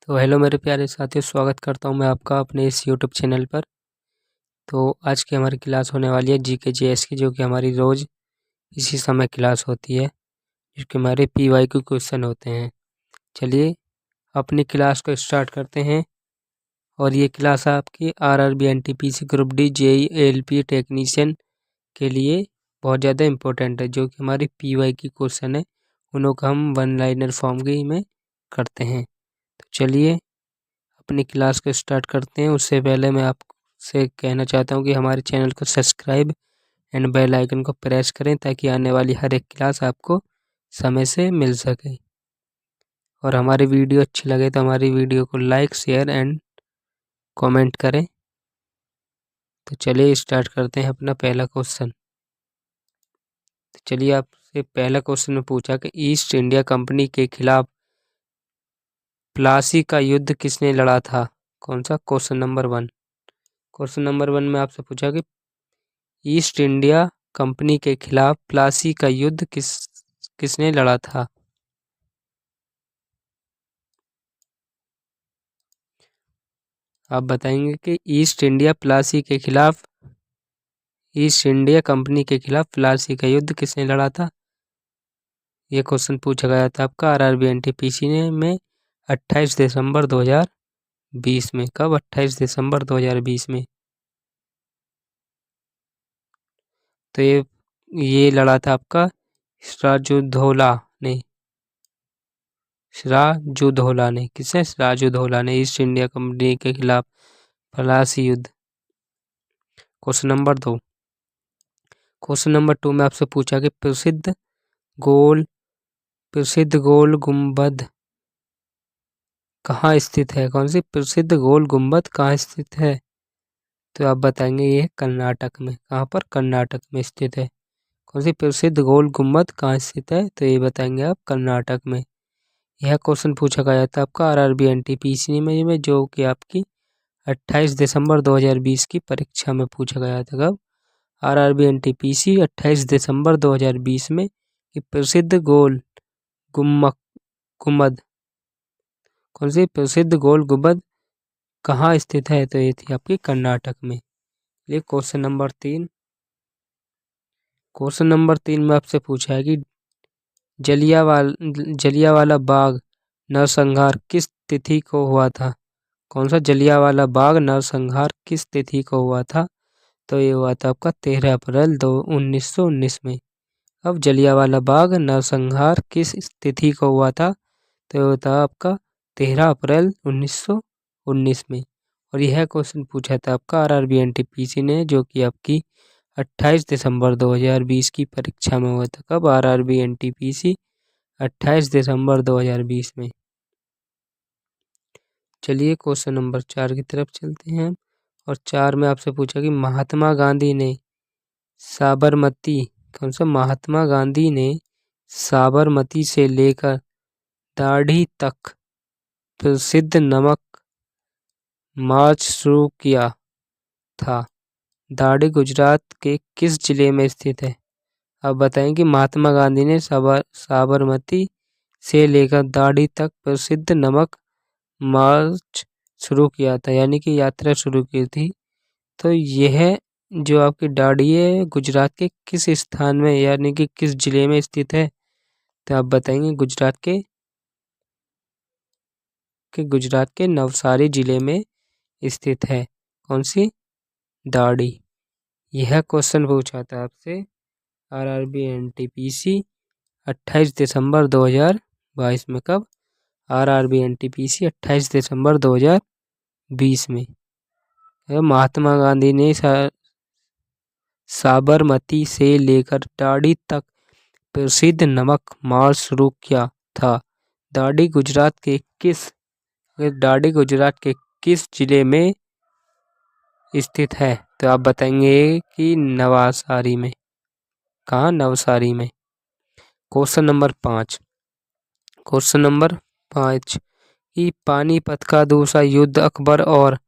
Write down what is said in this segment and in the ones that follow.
तो हेलो मेरे प्यारे साथियों, स्वागत करता हूं मैं आपका अपने इस यूट्यूब चैनल पर। तो आज की हमारी क्लास होने वाली है जीके जीएस की, जो कि हमारी रोज़ इसी समय क्लास होती है, जिसके हमारे पीवाईक्यू क्वेश्चन होते हैं। चलिए अपनी क्लास को स्टार्ट करते हैं। और ये क्लास आपकी RRB NTPC group D JE ALP technician के लिए बहुत ज़्यादा इम्पोर्टेंट है, जो कि हमारी पीवाईक्यू क्वेश्चन है उन्हों को हम वन लाइनर फॉर्म की में करते हैं। तो चलिए अपनी क्लास को स्टार्ट करते हैं। उससे पहले मैं आपसे कहना चाहता हूं कि हमारे चैनल को सब्सक्राइब एंड बेल आइकन को प्रेस करें, ताकि आने वाली हर एक क्लास आपको समय से मिल सके। और हमारी वीडियो अच्छी लगे तो हमारी वीडियो को लाइक, शेयर एंड कमेंट करें। तो चलिए स्टार्ट करते हैं अपना पहला क्वेश्चन। तो चलिए आपसे पहला क्वेश्चन में पूछा कि ईस्ट इंडिया कंपनी के खिलाफ प्लासी का युद्ध किसने लड़ा था? कौन सा? Question number 1। क्वेश्चन नंबर 1 में आपसे पूछा कि ईस्ट इंडिया कंपनी के खिलाफ प्लासी का युद्ध किसने लड़ा था? आप बताएंगे कि ईस्ट इंडिया कंपनी के खिलाफ प्लासी का युद्ध किसने लड़ा था। ये क्वेश्चन पूछा गया था आपका आरआरबी एनटीपीसी में 28 दिसंबर 2020 में। कब? 28 दिसंबर 2020 में। तो ये लड़ा था आपका सिराजुद्दौला ने। किसने? सिराजुद्दौला ने ईस्ट इंडिया कंपनी के खिलाफ प्लासी युद्ध। Question number 2। क्वेश्चन नंबर 2 में आपसे पूछा कि प्रसिद्ध गोल गुंबद कहाँ स्थित है? कौन सी प्रसिद्ध गोल गुंबद कहाँ स्थित है? तो आप बताएंगे ये कर्नाटक में। कहाँ पर? कर्नाटक में स्थित है। कौन सी प्रसिद्ध गोल गुंबद कहाँ स्थित है? तो ये बताएंगे आप कर्नाटक में। यह क्वेश्चन पूछा गया था आपका आरआरबी एनटीपीसी में, जो कि आपकी 28 दिसंबर 2020 की परीक्षा में पूछा गया था। कब? आरआरबी एनटीपीसी 28 दिसंबर 2020 में कि प्रसिद्ध गोल गुम्बद कौन सी प्रसिद्ध गोल गुंबद कहाँ स्थित है? तो ये थी आपकी कर्नाटक में। ये क्वेश्चन नंबर 3। क्वेश्चन नंबर 3 में आपसे पूछा है कि जलियांवाला बाग नरसंहार किस तिथि को हुआ था? कौन सा? जलियांवाला बाग नरसंहार किस तिथि को हुआ था? तो ये हुआ था आपका 13 अप्रैल 1919 में। अब जलियांवाला बाग नरसंहार किस तिथि को हुआ था? तो ये होता आपका 13 अप्रैल 1919 में। और यह क्वेश्चन पूछा था आपका आरआरबी एनटीपीसी ने, जो कि आपकी 28 दिसंबर 2020 की परीक्षा में हुआ था। कब? आरआरबी एनटीपीसी 28 दिसंबर 2020 में। चलिए क्वेश्चन नंबर 4 की तरफ चलते हैं। और 4 में आपसे पूछा कि महात्मा गांधी ने साबरमती से लेकर दाढ़ी तक प्रसिद्ध नमक मार्च शुरू किया था। दाढ़ी गुजरात के किस जिले में स्थित है? अब बताएं कि महात्मा गांधी ने साबरमती से लेकर दाढ़ी तक प्रसिद्ध नमक मार्च शुरू किया था, यानी कि यात्रा शुरू की थी। तो यह जो आपकी दाढ़ी है गुजरात के किस स्थान में, यानी कि किस जिले में स्थित है? तो आप बताएंगे गुजरात के नवसारी जिले में स्थित है। कौन सी? दाढ़ी। यह क्वेश्चन पूछा था आपसे आरआरबी एनटीपीसी 28 दिसंबर 2022 में। कब? आरआरबी एनटीपीसी 28 दिसंबर 2020 में। महात्मा गांधी ने साबरमती से लेकर दाढ़ी तक प्रसिद्ध नमक मार्च शुरू किया था। दाढ़ी गुजरात के किस जिले में स्थित है? तो आप बताएंगे कि नवासारी में। कहाँ? नवसारी में। क्वेश्चन नंबर 5 कि पानीपत का दूसरा युद्ध अकबर और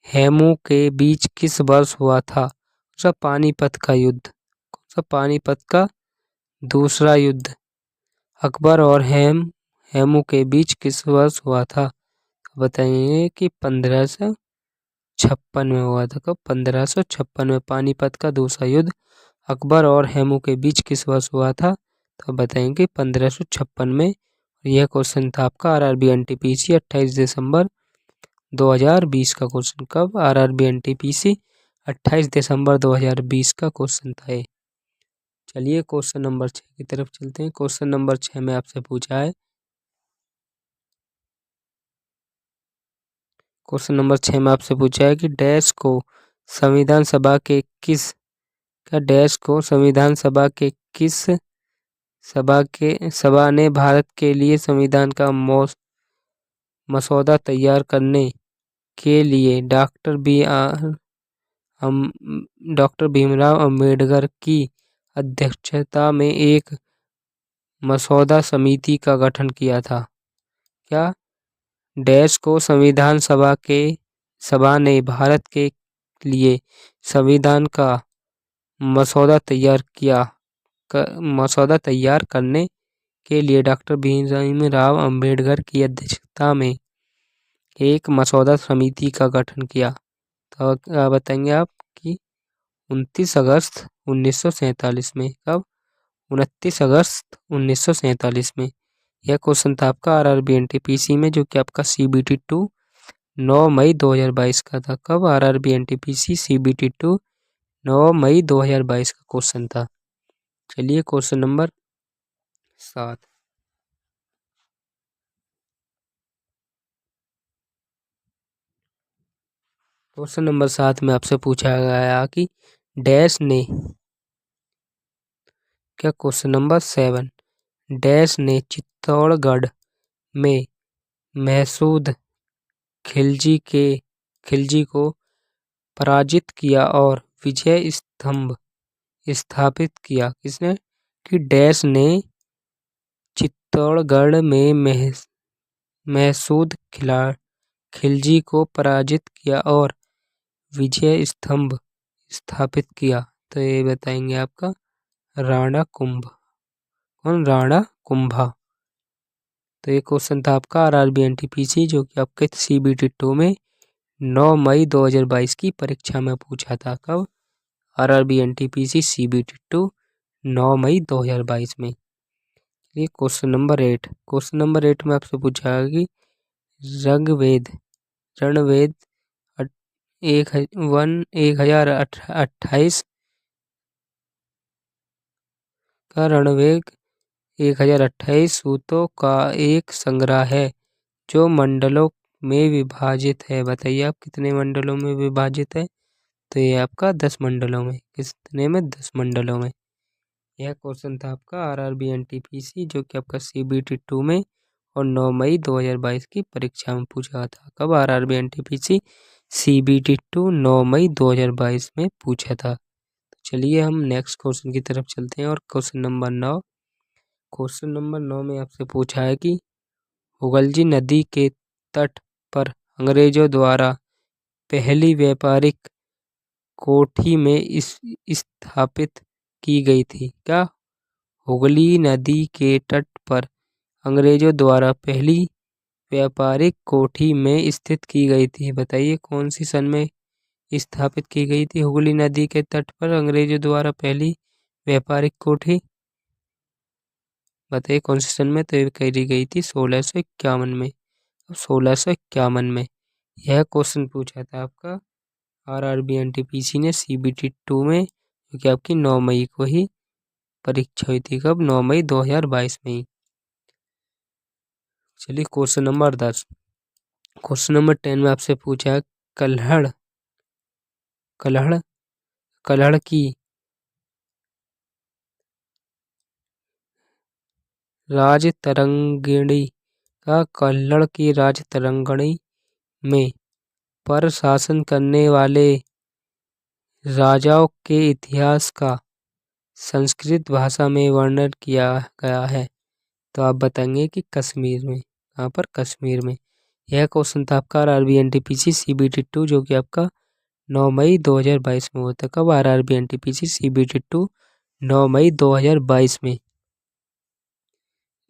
हेमू के बीच किस वर्ष हुआ था? पानीपत का युद्ध। कौन सा? पानीपत का दूसरा युद्ध अकबर और हेमू के बीच किस वर्ष हुआ था? बताइए कि 1556 में हुआ था। कब? 1556 में। पानीपत का दूसरा युद्ध अकबर और हेमू के बीच किस वर्ष हुआ था? तो बताएंगे 1556 में। यह क्वेश्चन था आपका आरआरबी एनटीपीसी 28 दिसंबर 2020 का क्वेश्चन। कब? आरआरबी एनटीपीसी 28 दिसंबर 2020 का क्वेश्चन था ये। चलिए क्वेश्चन नंबर 6 की तरफ चलते हैं। क्वेश्चन नंबर 6 में आपसे पूछा है, क्वेश्चन नंबर 6 में आपसे पूछा है कि डैश को संविधान सभा के किस सभा ने भारत के लिए संविधान का मसौदा तैयार करने के लिए डॉक्टर भीमराव अंबेडकर की अध्यक्षता में एक मसौदा समिति का गठन किया था? क्या? डैश को संविधान सभा ने भारत के लिए संविधान का मसौदा तैयार करने के लिए डॉक्टर भीमराव अंबेडकर की अध्यक्षता में एक मसौदा समिति का गठन किया। तो क्या बताएंगे आप कि 29 अगस्त 1947 में। कब? 29 अगस्त 1947 में। यह क्वेश्चन था आपका आरआरबी एनटीपीसी में, जो कि आपका सीबीटी 2 9 मई 2022 का था। कब? आरआरबी एनटीपीसी सीबीटी 2 9 मई 2022 का क्वेश्चन था। चलिए क्वेश्चन नंबर 7। क्वेश्चन नंबर 7 में आपसे पूछा गया कि डैश ने, क्या? क्वेश्चन नंबर 7, डैश ने चित्तौड़गढ़ में महसूद खिलजी को पराजित किया और विजय स्तंभ स्थापित किया? किसने? कि डैश ने चित्तौड़गढ़ में महसूद खिलजी को पराजित किया और विजय स्तंभ स्थापित किया। तो ये बताएंगे आपका राणा कुंभ। कौन? राणा कुंभा। तो ये क्वेश्चन था आपका आरआरबी एनटीपीसी, जो कि आपके सीबीटी 2 में 9 मई 2022 की परीक्षा में पूछा था। कब? आरआरबी एनटीपीसी सीबीटी 2 9 मई 2022 में। ये क्वेश्चन नंबर 8। क्वेश्चन नंबर 8 में आपसे पूछा है कि रणवेद 1028 का रणवेद 1028 सूतों का एक संग्रह है जो मंडलों में विभाजित है। बताइए आप कितने मंडलों में विभाजित है? तो ये आपका 10 मंडलों में। कितने में? 10 मंडलों में। यह क्वेश्चन था आपका आरआरबी एनटीपीसी, जो कि आपका सीबीटी 2 में और 9 मई 2022 की परीक्षा में पूछा था। कब? आरआरबी एनटीपीसी सीबीटी 2 9 मई 2022 में पूछा था। तो चलिए हम नेक्स्ट क्वेश्चन की तरफ चलते हैं और क्वेश्चन नंबर 9। क्वेश्चन नंबर 9 में आपसे पूछा है कि हुगली नदी के तट पर अंग्रेजों द्वारा पहली व्यापारिक कोठी में स्थापित की गई थी। क्या? हुगली नदी के तट पर अंग्रेजों द्वारा पहली व्यापारिक कोठी में स्थित की गई थी। बताइए कौन सी सन में स्थापित की गई थी हुगली नदी के तट पर अंग्रेजों द्वारा पहली व्यापारिक कोठी? बताइए कौन सी सन में? तो ये कही गई थी 1651 में। 1651 में यह क्वेश्चन पूछा था आपका आरआरबी एनटीपीसी ने सीबीटी 2 में, जो कि आपकी 9 मई को ही परीक्षा हुई थी। कब? 9 मई 2022 में ही। चलिए क्वेश्चन नंबर 10। क्वेश्चन नंबर 10 में आपसे पूछा है कल्हड़ की राजतरंगिणी में पर शासन करने वाले राजाओं के इतिहास का संस्कृत भाषा में वर्णन किया गया है। तो आप बताएंगे कि कश्मीर में। कहाँ पर? कश्मीर में। यह क्वेश्चन था आपका आरआरबी एनटीपीसी सीबीटी 2, जो कि आपका 9 मई 2022 में होता है। कब? आरआरबी एनटीपीसी सीबीटी 2 9 मई 2022 में।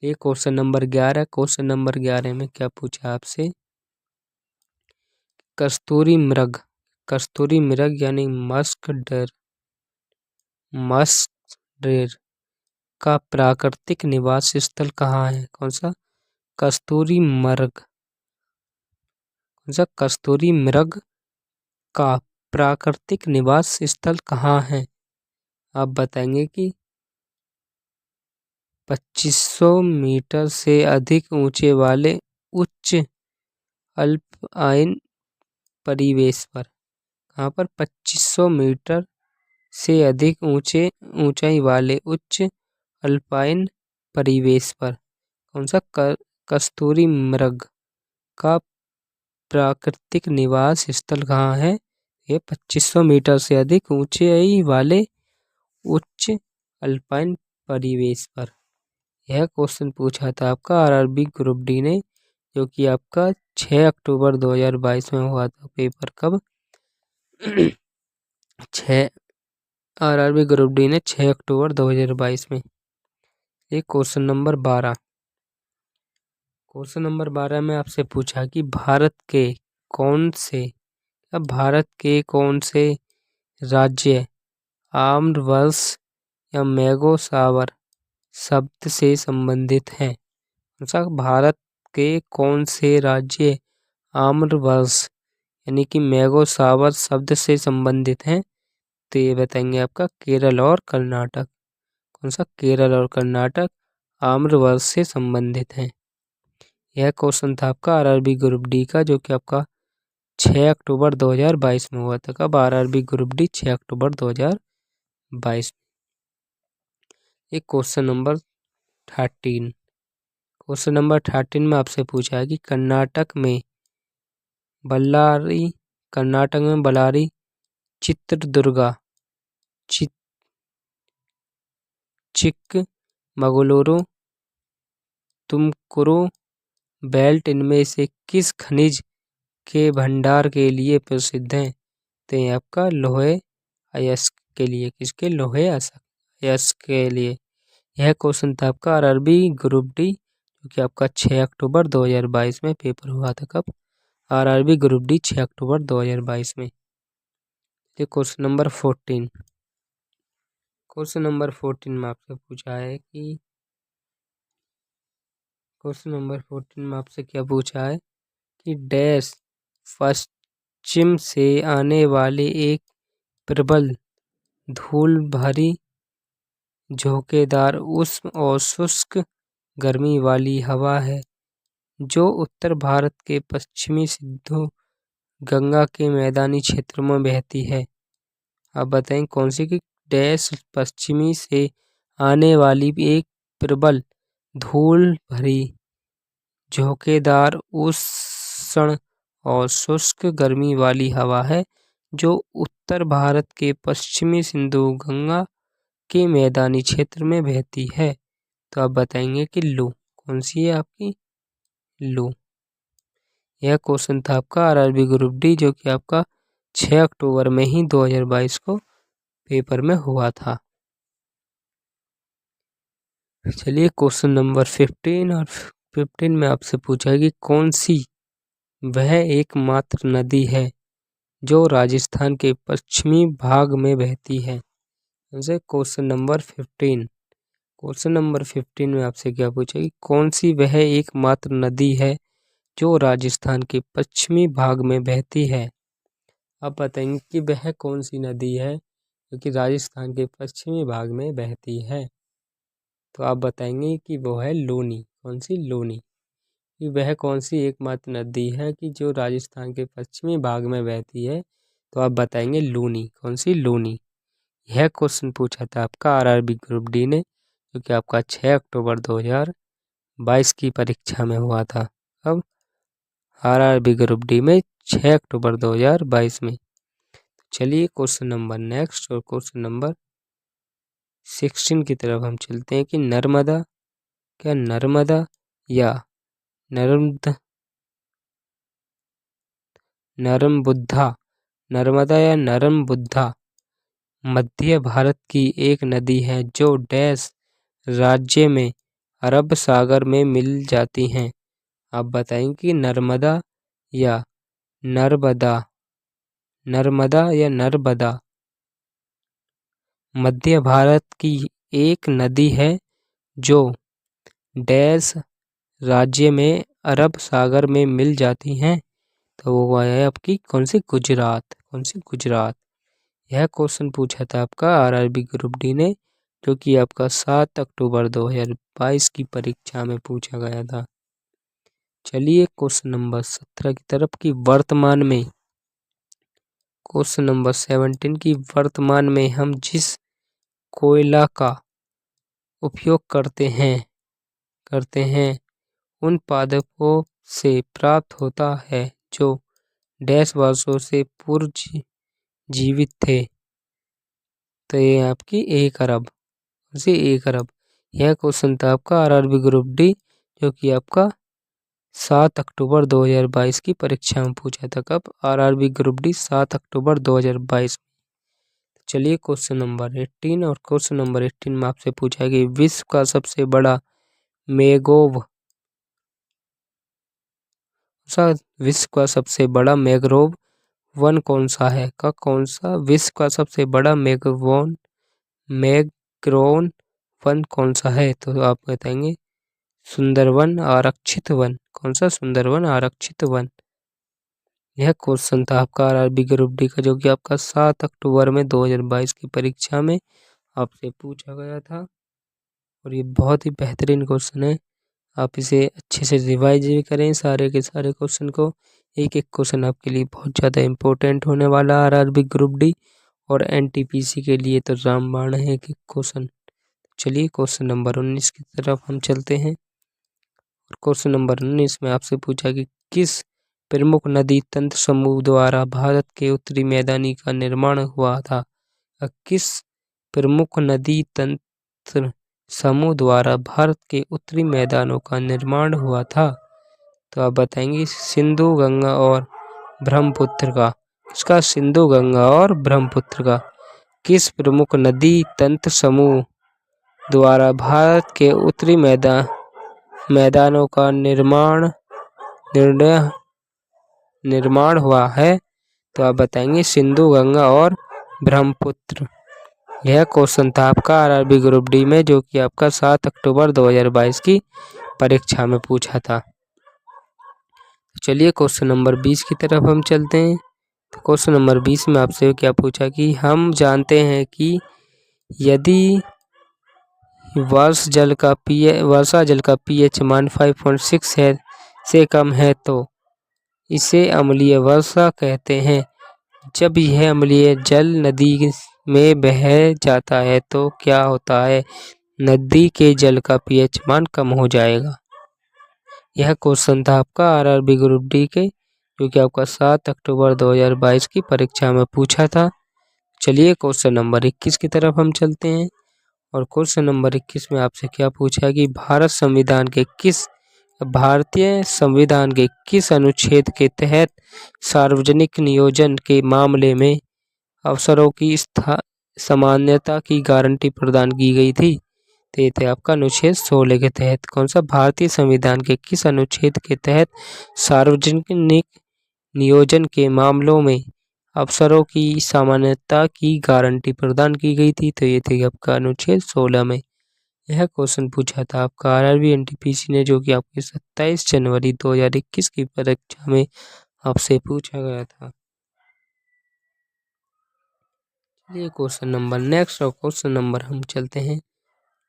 ये क्वेश्चन नंबर 11। क्वेश्चन नंबर 11 में क्या पूछा आपसे? कस्तूरी मृग यानी मस्क डेर का प्राकृतिक निवास स्थल कहाँ है? कौन सा? कस्तूरी मृग का प्राकृतिक निवास स्थल कहाँ है? आप बताएंगे कि 2500 मीटर से अधिक ऊंचे वाले उच्च अल्पाइन परिवेश पर। कहाँ पर? 2500 मीटर से अधिक ऊंचाई वाले उच्च अल्पाइन परिवेश पर। कौन सा? कस्तूरी मृग का प्राकृतिक निवास स्थल कहाँ है? ये 2500 मीटर से अधिक ऊंचाई वाले उच्च अल्पाइन परिवेश पर। यह क्वेश्चन पूछा था आपका आरआरबी ग्रुप डी ने, जो कि आपका 6 अक्टूबर 2022 में हुआ था। पेपर कब? आरआरबी ग्रुप डी ने 6 अक्टूबर 2022 में। एक क्वेश्चन नंबर 12 में आपसे पूछा कि भारत के कौन से राज्य आम्रवृक्ष या मैंगो सावर शब्द से संबंधित हैं? भारत के कौन से राज्य आम्रवृक्ष यानी कि मैंगो सावर शब्द से संबंधित हैं? तो ये बताएंगे आपका केरल और कर्नाटक। कौन सा? केरल और कर्नाटक आम्रवृक्ष से संबंधित हैं। यह क्वेश्चन था आपका आरआरबी ग्रुप डी का, जो कि आपका 6 अक्टूबर 2022 में हुआ था। कब? आरआरबी ग्रुप डी 6 अक्टूबर 2022। एक क्वेश्चन नंबर 13 में आपसे पूछा है कि कर्नाटक में बल्लारी, चित्रदुर्गा, चिक्कमगलुरु, तुमकुरु बेल्ट इनमें से किस खनिज के भंडार के लिए प्रसिद्ध हैं? तो ये आपका लोहे अयस्क के लिए। किसके? लोहे अयस्क के लिए। यह क्वेश्चन था आपका आरआरबी ग्रुप डी, जो कि आपका 6 अक्टूबर 2022 में पेपर हुआ था। कब? आरआरबी ग्रुप डी 6 अक्टूबर 2022 में। क्वेश्चन नंबर 14 में आपसे पूछा है कि क्वेश्चन नंबर 14 में आपसे क्या पूछा है कि डैश पश्चिम से आने वाले एक प्रबल धूल भरी झोंकेदार उष्ण और शुष्क गर्मी वाली हवा है, जो उत्तर भारत के पश्चिमी सिंधु गंगा के मैदानी क्षेत्र में बहती है। आप बताएं कौन सी? की डैश पश्चिमी से आने वाली एक प्रबल धूल भरी झोंकेदार उष्ण और शुष्क गर्मी वाली हवा है, जो उत्तर भारत के पश्चिमी सिंधु गंगा के मैदानी क्षेत्र में बहती है। तो आप बताएंगे कि लू। कौन सी है आपकी? लू। यह क्वेश्चन था आपका आरआरबी ग्रुप डी, जो कि आपका 6 अक्टूबर में ही 2022 को पेपर में हुआ था। चलिए क्वेश्चन नंबर 15 में आपसे पूछा है कि कौन सी वह एकमात्र नदी है जो राजस्थान के पश्चिमी भाग में बहती है? क्वेश्चन नंबर 15 में आपसे क्या पूछा कि कौन सी वह एकमात्र नदी है जो राजस्थान के पश्चिमी भाग में बहती है? आप बताएंगे कि वह कौन सी नदी है जो कि राजस्थान के पश्चिमी भाग में बहती है? तो आप बताएंगे कि वो है लूनी। कौन सी? लूनी। कि वह कौन सी एकमात्र नदी है कि जो राजस्थान के पश्चिमी भाग में बहती है? तो आप बताएंगे लूनी। कौन सी? लूनी। यह क्वेश्चन पूछा था आपका आरआरबी ग्रुप डी ने, जो कि आपका 6 अक्टूबर 2022 की परीक्षा में हुआ था। अब आरआरबी ग्रुप डी में 6 अक्टूबर 2022 में। चलिए क्वेश्चन नंबर नेक्स्ट और क्वेश्चन नंबर 16 की तरफ हम चलते हैं कि नर्मदा या नर्मबुद्धा मध्य भारत की एक नदी है जो डैश राज्य में अरब सागर में मिल जाती हैं। आप बताएं कि नर्मदा या नर्मदा, नर्मदा या नर्मदा मध्य भारत की एक नदी है जो डैश राज्य में अरब सागर में मिल जाती हैं। तो वो है आपकी कौन सी? गुजरात। कौन सी? गुजरात। यह क्वेश्चन पूछा था आपका आरआरबी ग्रुप डी ने, जो कि आपका 7 अक्टूबर 2022 की परीक्षा में पूछा गया था। चलिए क्वेश्चन नंबर 17 की तरफ की वर्तमान में, क्वेश्चन नंबर 17 की वर्तमान में हम जिस कोयला का उपयोग करते हैं उन पादपों से प्राप्त होता है जो डैश वर्षों से पूर्व जीवित थे। तो ये आपकी 1 अरब से 1 अरब। यह क्वेश्चन था आपका आरआरबी ग्रुप डी, जो कि आपका 7 अक्टूबर 2022 की परीक्षा में पूछा था। कब? आरआरबी ग्रुप डी 7 अक्टूबर 2022। चलिए क्वेश्चन नंबर 18, और क्वेश्चन नंबर 18 में आपसे पूछा कि विश्व का सबसे बड़ा मैंग्रोव विश्व का सबसे बड़ा मैंग्रोव वन कौन सा है? कौन सा विश्व का सबसे बड़ा मैंग्रोव वन कौन सा है? तो आप बताएंगे सुंदरवन आरक्षित वन। कौन सा? सुंदरवन आरक्षित वन। यह क्वेश्चन था आपका आरआरबी ग्रुप डी का, जो कि आपका 7 अक्टूबर में 2022 की परीक्षा में आपसे पूछा गया था। और ये बहुत ही बेहतरीन क्वेश्चन है। आप इसे अच्छे से रिवाइज भी करें सारे के सारे क्वेश्चन को। एक एक क्वेश्चन आपके लिए बहुत ज़्यादा इम्पोर्टेंट होने वाला आरआरबी ग्रुप डी और एनटीपीसी के लिए तो रामबाण है एक एक क्वेश्चन। चलिए क्वेश्चन नंबर 19 की तरफ हम चलते हैं। और क्वेश्चन नंबर 19 में आपसे पूछा कि किस प्रमुख नदी तंत्र समूह द्वारा भारत के उत्तरी मैदानी का निर्माण हुआ था? किस प्रमुख नदी तंत्र समूह द्वारा भारत के उत्तरी मैदानों का निर्माण हुआ था? तो आप बताएंगे सिंधु, गंगा और ब्रह्मपुत्र का। इसका सिंधु, गंगा और ब्रह्मपुत्र का। किस प्रमुख नदी तंत्र समूह द्वारा भारत के उत्तरी मैदानों का निर्माण हुआ है? तो आप बताएंगे सिंधु, गंगा और ब्रह्मपुत्र। यह क्वेश्चन था आपका आरआरबी ग्रुप डी में, जो कि आपका 7 अक्टूबर 2022 की परीक्षा में पूछा था। चलिए क्वेश्चन नंबर 20 की तरफ हम चलते हैं। तो क्वेश्चन नंबर 20 में आपसे क्या पूछा कि हम जानते हैं कि यदि वर्षा जल का पीएच मान 5.6 है से कम है तो इसे अम्लीय वर्षा कहते हैं। जब यह अम्लीय जल नदी में बह जाता है तो क्या होता है? नदी के जल का पीएच मान कम हो जाएगा। यह क्वेश्चन था आपका आरआरबी ग्रुप डी के, जो कि आपका 7 अक्टूबर 2022 की परीक्षा में पूछा था। चलिए क्वेश्चन नंबर 21 की तरफ हम चलते हैं। और क्वेश्चन नंबर 21 में आपसे क्या पूछा कि भारतीय संविधान के किस अनुच्छेद के तहत सार्वजनिक नियोजन के मामले में अवसरों की समानता की गारंटी प्रदान की गई थी? तो ये थे आपका अनुच्छेद 16 के तहत। कौन सा? भारतीय संविधान के किस अनुच्छेद के तहत सार्वजनिक नियोजन के मामलों में अवसरों की समानता की गारंटी प्रदान की गई थी? तो ये थे आपका अनुच्छेद 16 में। यह क्वेश्चन पूछा था आपका आरआरबी एनटीपीसी ने, जो कि आपके 27 जनवरी 2021 की परीक्षा में आपसे पूछा गया था। ये क्वेश्चन नंबर नेक्स्ट, और क्वेश्चन नंबर हम चलते हैं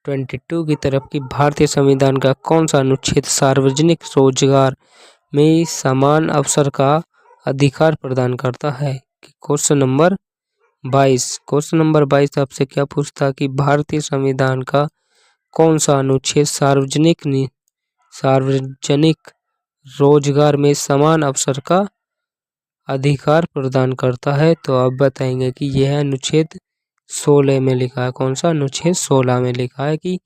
22 की तरफ की भारतीय संविधान का कौन सा अनुच्छेद सार्वजनिक रोजगार में समान अवसर का अधिकार प्रदान करता है? Question number 22। क्वेश्चन नंबर 22 आपसे क्या पूछता कि भारतीय संविधान का कौन सा अनुच्छेद सार्वजनिक रोजगार में समान अवसर का अधिकार प्रदान करता है? तो आप बताएंगे कि यह अनुच्छेद 16 में लिखा है। कौन सा? अनुच्छेद 16 में लिखा है कि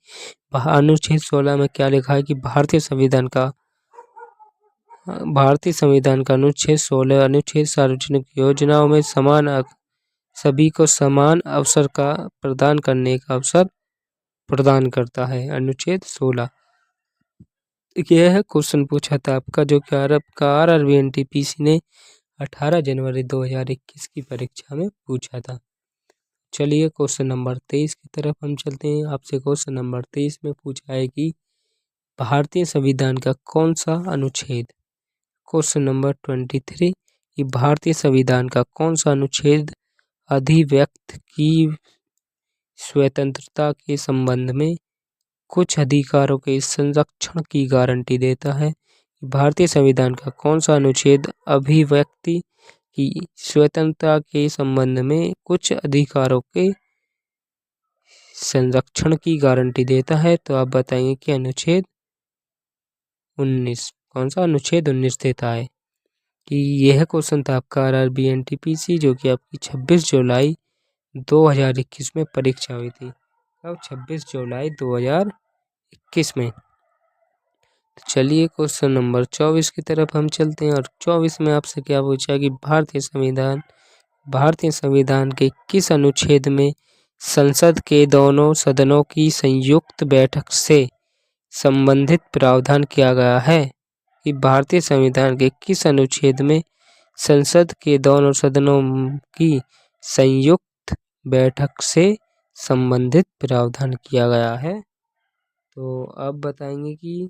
अनुच्छेद 16 में क्या लिखा है कि भारतीय संविधान का अनुच्छेद 16 अनुच्छेद सार्वजनिक योजनाओं में सभी को समान अवसर का प्रदान करने का अवसर प्रदान करता है। अनुच्छेद 16 यह क्वेश्चन पूछा था आपका, जो कि आरआरबी एनटीपीसी ने 18 जनवरी 2021 की परीक्षा में पूछा था। चलिए क्वेश्चन नंबर 23 की तरफ हम चलते हैं। आपसे क्वेश्चन नंबर 23 में पूछा है कि भारतीय संविधान का कौन सा अनुच्छेद, क्वेश्चन नंबर 23, कि भारतीय संविधान का कौन सा अनुच्छेद अभिव्यक्ति की स्वतंत्रता के संबंध में कुछ अधिकारों के संरक्षण की गारंटी देता है। भारतीय संविधान का कौन सा अनुच्छेद अभिव्यक्ति की स्वतंत्रता के संबंध में कुछ अधिकारों के संरक्षण की गारंटी देता है? तो आप बताएंगे कि अनुच्छेद 19। कौन सा? अनुच्छेद 19 देता है। कि यह क्वेश्चन था आपका RRB NTPC, जो कि आपकी 26 जुलाई 2021 में परीक्षा हुई थी। अब 26 जुलाई 2021 में। तो चलिए क्वेश्चन नंबर 24 की तरफ हम चलते हैं। और 24 में आपसे क्या पूछा कि भारतीय संविधान के किस अनुच्छेद में संसद के दोनों सदनों की संयुक्त बैठक से संबंधित प्रावधान किया गया है? कि भारतीय संविधान के किस अनुच्छेद में संसद के दोनों सदनों की संयुक्त बैठक से संबंधित प्रावधान किया गया है? तो आप बताएंगे कि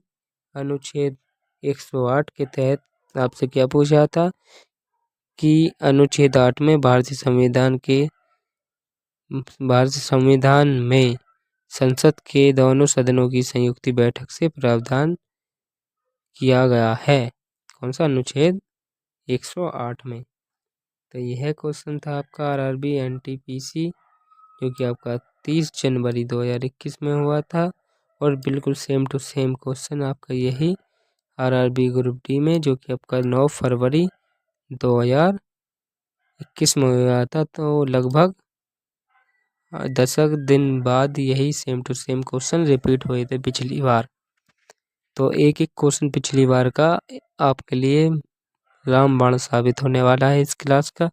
अनुच्छेद 108 के तहत आपसे क्या पूछा था कि अनुच्छेद 8 में भारतीय संविधान में संसद के दोनों सदनों की संयुक्त बैठक से प्रावधान किया गया है। कौन सा? अनुच्छेद 108 में। तो यह क्वेश्चन था आपका RRB NTPC, जो कि आपका 30 जनवरी 2021 में हुआ था। और बिल्कुल सेम टू सेम क्वेश्चन आपका यही RRB ग्रुप डी में, जो कि आपका 9 फरवरी 2021 में हुआ था। तो लगभग 10 दिन बाद यही same to same question repeat हुए थे पिछली बार। तो एक एक क्वेश्चन पिछली बार का आपके लिए रामबाण साबित होने वाला है इस क्लास का।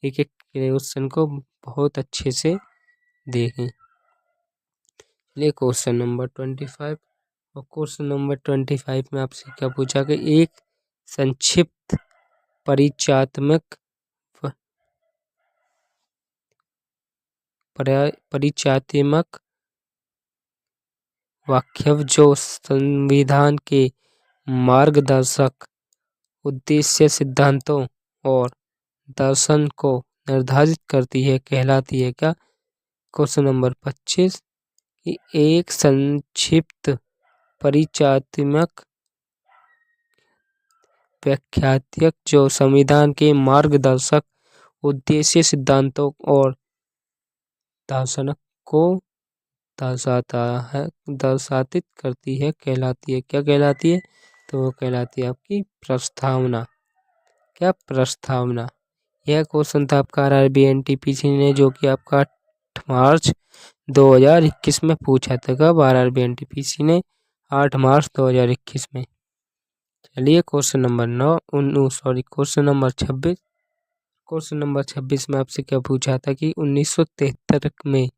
एक एक क्वेश्चन को बहुत अच्छे से देखें। चलिए क्वेश्चन नंबर 25। और क्वेश्चन नंबर 25 में आपसे क्या पूछा कि एक संक्षिप्त परिचयात्मक वाक्य जो संविधान के मार्गदर्शक उद्देश्य, सिद्धांतों और दर्शन को निर्धारित करती है कहलाती है क्या? क्वेश्चन नंबर 25, कि एक संक्षिप्त परिचयात्मक व्याख्यात्मक जो संविधान के मार्गदर्शक उद्देश्य, सिद्धांतों और दर्शन को दर्शातित करती है कहलाती है क्या? कहलाती है? तो वो कहलाती है आपकी प्रस्तावना। क्या? प्रस्तावना। यह क्वेश्चन था आपका RRB NTPC ने, जो कि आपका 8 मार्च 2021 में पूछा था। कब? RRB NTPC ने 8 मार्च 2021 में। चलिए क्वेश्चन नंबर 26। क्वेश्चन नंबर 26 में आपसे क्या पूछा था कि 1973 में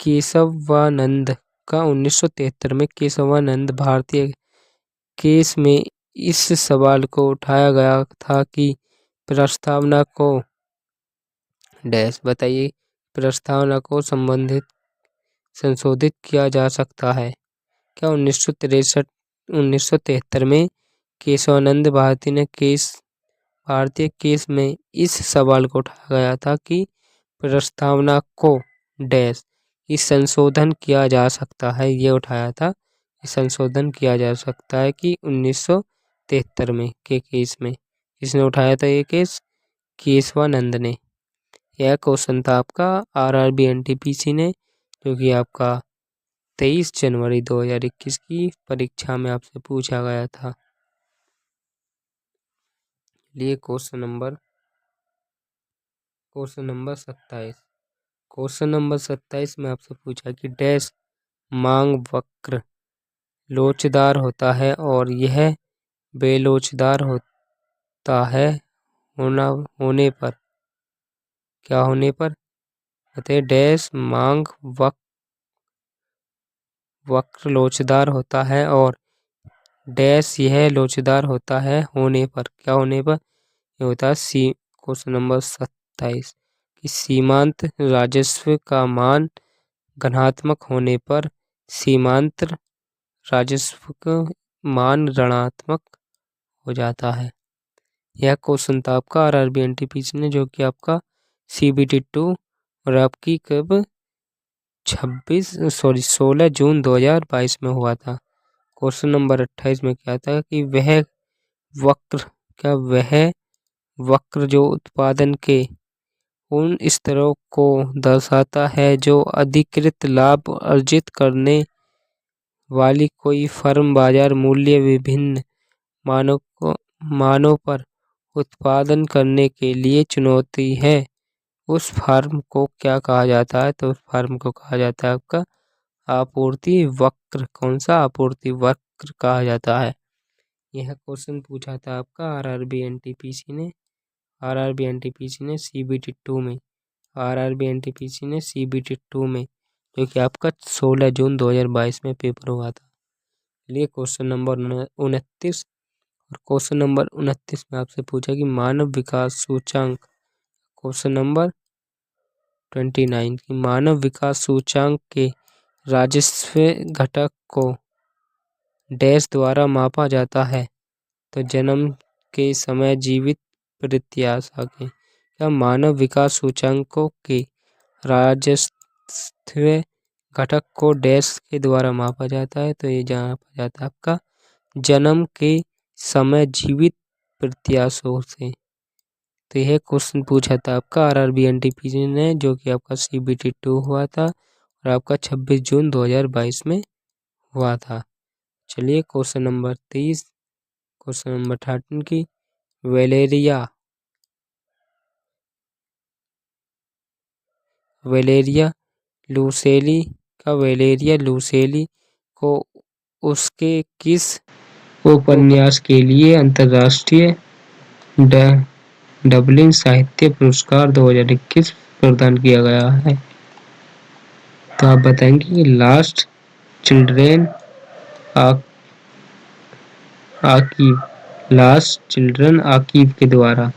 केशवानंद भारतीय केस में इस सवाल को उठाया गया था कि प्रस्तावना को डैश बताइए, प्रस्तावना को संशोधित किया जा सकता है क्या? 1973 में केशवानंद भारतीय केस में इस सवाल को उठाया गया था कि प्रस्तावना को डैश इस संशोधन किया जा सकता है। ये उठाया था, संशोधन किया जा सकता है कि 1973 में के केस में। किसने उठाया था ये केस? केशवानंद ने। यह क्वेश्चन था आपका RRB NTPC ने, जो कि आपका 23 जनवरी 2021 की परीक्षा में आपसे पूछा गया था। लिए क्वेश्चन नंबर 27। क्वेश्चन नंबर 27 में आपसे पूछा कि डैश मांग वक्र लोचदार होता है और यह बेलोचदार होता है होने पर। क्या होने पर? बताइए। डैश मांग वक्र लोचदार होता है और डैश यह लोचदार होता है होने पर। क्या होने पर? ये होता है क्वेश्चन नंबर 27 कि सीमांत राजस्व का मान धनात्मक होने पर सीमांत राजस्व का मान ऋणात्मक हो जाता है। यह क्वेश्चन था आपका आरआरबी एनटीपीसी ने, जो कि आपका CBT 2 और आपकी कब 16 जून 2022 में हुआ था। क्वेश्चन नंबर 28 में क्या था कि वह वक्र जो उत्पादन के उन स्तरों को दर्शाता है जो अधिकृत लाभ अर्जित करने वाली कोई फर्म बाजार मूल्य विभिन्न मानों पर उत्पादन करने के लिए चुनौती है, उस फर्म को क्या कहा जाता है? तो उस फर्म को कहा जाता है आपका आपूर्ति वक्र। कौन सा? आपूर्ति वक्र कहा जाता है। यह क्वेश्चन पूछा था आपका आरआरबी एनटीपीसी ने CBT 2 में, जो कि आपका 16 जून 2022 में पेपर हुआ था। चलिए क्वेश्चन नंबर 29, और क्वेश्चन नंबर 29 में आपसे पूछा कि मानव विकास सूचांक, क्वेश्चन नंबर 29 की मानव विकास सूचांक के राजस्व घटक को डैश द्वारा मापा जाता है। तो जन्म के समय जीवित प्रत्याशा के, क्या मानव विकास सूचांकों के राजस्व घटक को डैश के द्वारा मापा जाता है? तो ये मापा जाता है आपका जन्म के समय जीवित प्रत्याशों से। तो यह क्वेश्चन पूछा था आपका आरआरबी एनटीपीसी ने, जो कि आपका CBT 2 हुआ था और आपका 26 जून 2022 में हुआ था। चलिए क्वेश्चन नंबर 30, क्वेश्चन नंबर 13 की वेलेरिया लुसेली को उसके किस उपन्यास के लिए अंतर्राष्ट्रीय डबलिन साहित्य पुरस्कार 2021 प्रदान किया गया है? तो आप बताएंगे कि लास्ट चिल्ड्रेन आकीव के द्वारा।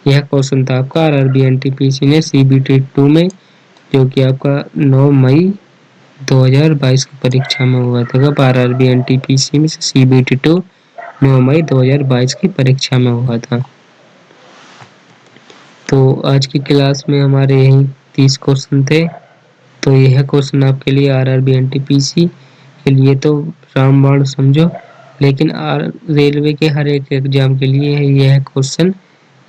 यह क्वेश्चन था आपका आरआरबी एनटीपीसी ने CBT 2 में, जो कि आपका 9 मई 2022 की परीक्षा में हुआ था। कब? आरआरबी एनटीपीसी में CBT 2 9 मई 2022 की परीक्षा में हुआ था। तो आज की क्लास में हमारे यही 30 क्वेश्चन थे। तो यह क्वेश्चन आपके लिए आरआरबी एनटीपीसी के लिए तो रामबाण समझो, लेकिन रेलवे के हर एक एग्जाम के लिए यह क्वेश्चन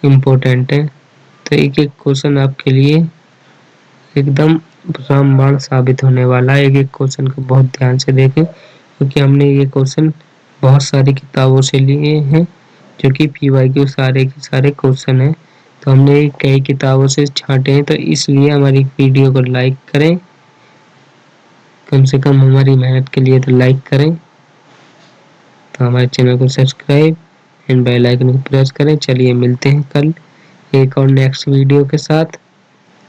इम्पोर्टेंट है। तो एक एक क्वेश्चन आपके लिए एकदम रामबाण साबित होने वाला है। एक एक क्वेश्चन को बहुत ध्यान से देखें, क्योंकि हमने ये क्वेश्चन बहुत सारी किताबों से लिए हैं, जो कि PYQ सारे के सारे क्वेश्चन हैं। तो हमने कई किताबों से छांटे हैं, तो इसलिए हमारी वीडियो को लाइक करें, कम से कम हमारी मेहनत के लिए तो लाइक करें। तो हमारे चैनल को सब्सक्राइब एंड बेल आइकन को प्रेस करें। चलिए मिलते हैं कल एक और नेक्स्ट वीडियो के साथ।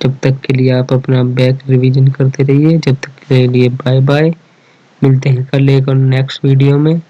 जब तक के लिए आप अपना बैक रिवीजन करते रहिए। जब तक के लिए बाय बाय। मिलते हैं कल एक और नेक्स्ट वीडियो में।